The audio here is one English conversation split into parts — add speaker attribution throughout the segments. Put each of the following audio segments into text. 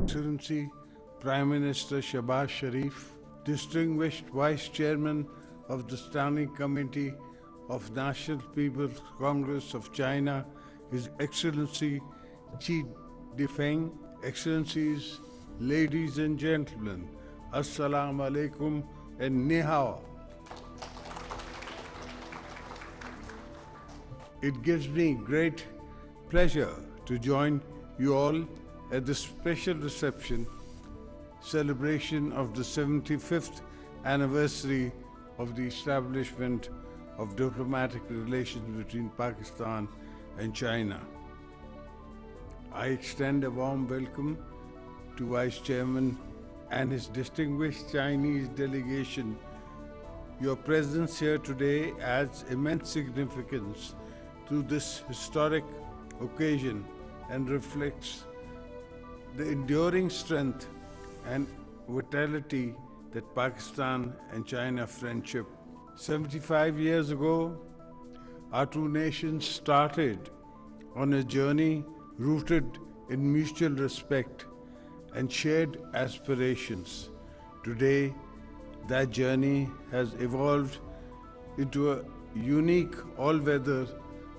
Speaker 1: Excellency Prime Minister Shehbaz Sharif, distinguished Vice Chairman of the Standing Committee of National People's Congress of China, His Excellency Xi Jinping, Excellencies, ladies and gentlemen, Assalamu alaikum and Ni hao. It gives me great pleasure to join you all at this special reception celebration of the 75th anniversary of the establishment of diplomatic relations between Pakistan and China. I extend a warm welcome to Vice Chairman and his distinguished Chinese delegation. Your presence here today adds immense significance to this historic occasion and reflects the enduring strength and vitality that Pakistan and China friendship. 75 years ago, our two nations started on a journey rooted in mutual respect and shared aspirations. Today, that journey has evolved into a unique all-weather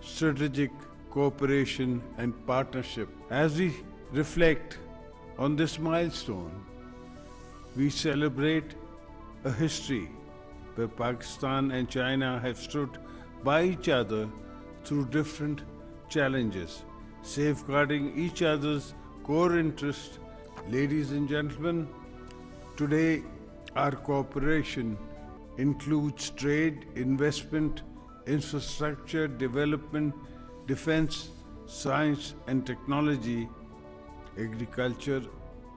Speaker 1: strategic cooperation and partnership. As we reflect on this milestone, we celebrate a history where Pakistan and China have stood by each other through different challenges, safeguarding each other's core interests. Ladies and gentlemen, today our cooperation includes trade, investment, infrastructure, development, defense, science and technology, agriculture,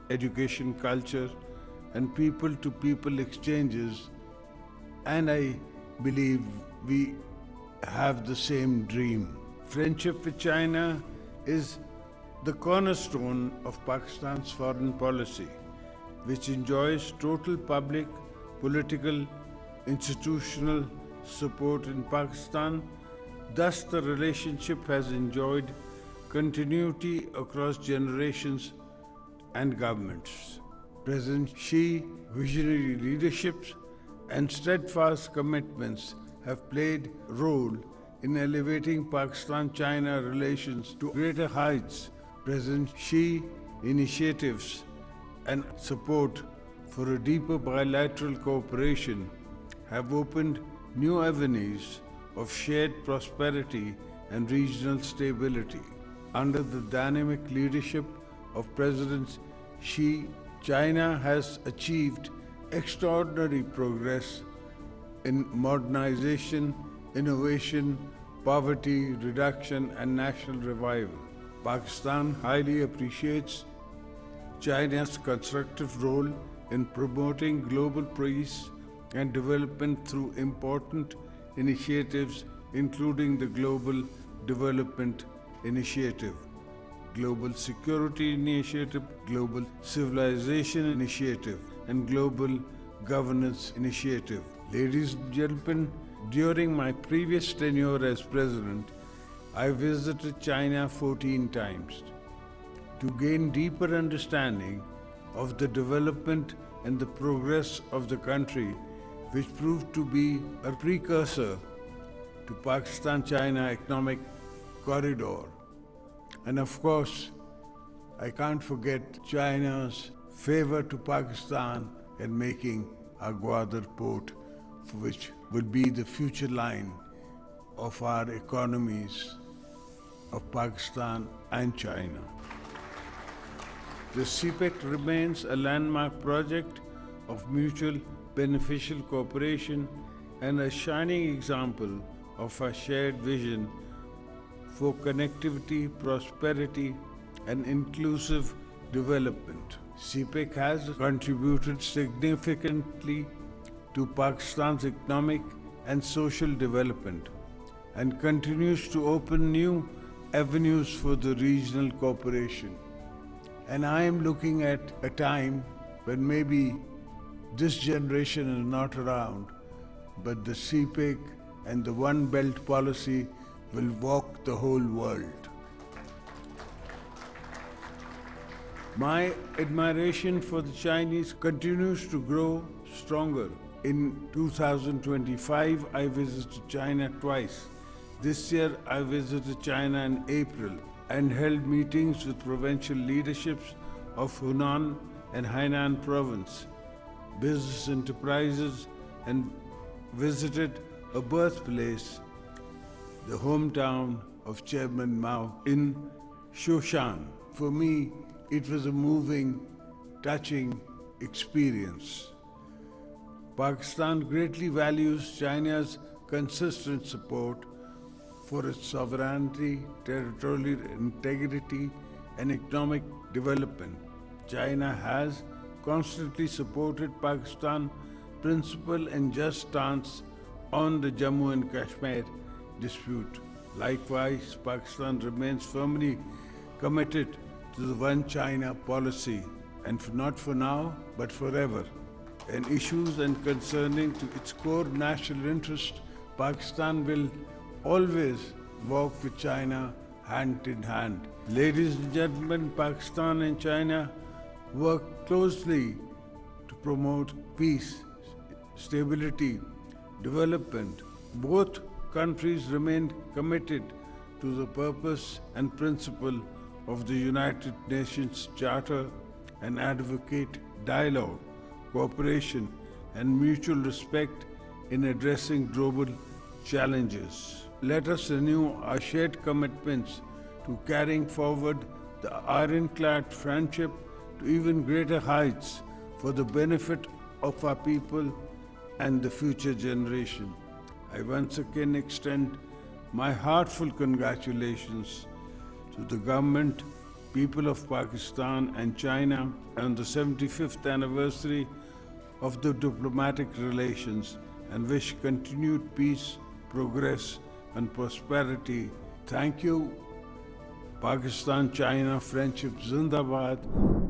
Speaker 1: education, culture, and people-to-people exchanges. And I believe we have the same dream. Friendship with China is the cornerstone of Pakistan's foreign policy, which enjoys total public, political, institutional support in Pakistan. Thus, the relationship has enjoyed continuity across generations and governments. President Xi's visionary leaderships and steadfast commitments have played a role in elevating Pakistan-China relations to greater heights. President Xi's initiatives and support for a deeper bilateral cooperation have opened new avenues of shared prosperity and regional stability. Under the dynamic leadership of President Xi, China has achieved extraordinary progress in modernization, innovation, poverty reduction, and national revival. Pakistan highly appreciates China's constructive role in promoting global peace and development through important initiatives including the Global Development Initiative, Global Security Initiative, Global Civilization Initiative, and Global Governance Initiative. Ladies and gentlemen, during my previous tenure as President, I visited China 14 times to gain deeper understanding of the development and the progress of the country, which proved to be a precursor to Pakistan-China economic corridor. And of course, I can't forget China's favor to Pakistan in making our Gwadar port, which will be the future line of our economies of Pakistan and China. The CPEC remains a landmark project of mutual beneficial cooperation and a shining example of a shared vision for connectivity, prosperity, and inclusive development. CPEC has contributed significantly to Pakistan's economic and social development and continues to open new avenues for the regional cooperation. And I am looking at a time when maybe this generation is not around, but the CPEC and the One Belt policy will walk the whole world. My admiration for the Chinese continues to grow stronger. In 2025, I visited China twice. This year, I visited China in April and held meetings with provincial leaderships of Hunan and Hainan province, business enterprises, and visited a birthplace, the hometown of Chairman Mao in Shoshan. For me, it was a moving, touching experience. Pakistan greatly values China's consistent support for its sovereignty, territorial integrity, and economic development. China has constantly supported Pakistan's principled and just stance on the Jammu and Kashmir dispute. Likewise, Pakistan remains firmly committed to the One China policy, and not for now, but forever. In issues and concerning to its core national interest, Pakistan will always walk with China hand in hand. Ladies and gentlemen, Pakistan and China work closely to promote peace, stability, development. Both countries remain committed to the purpose and principle of the United Nations Charter and advocate dialogue, cooperation, and mutual respect in addressing global challenges. Let us renew our shared commitments to carrying forward the ironclad friendship to even greater heights for the benefit of our people and the future generation. I once again extend my heartfelt congratulations to the government, people of Pakistan and China on the 75th anniversary of the diplomatic relations and wish continued peace, progress, and prosperity. Thank you. Pakistan-China Friendship Zindabad.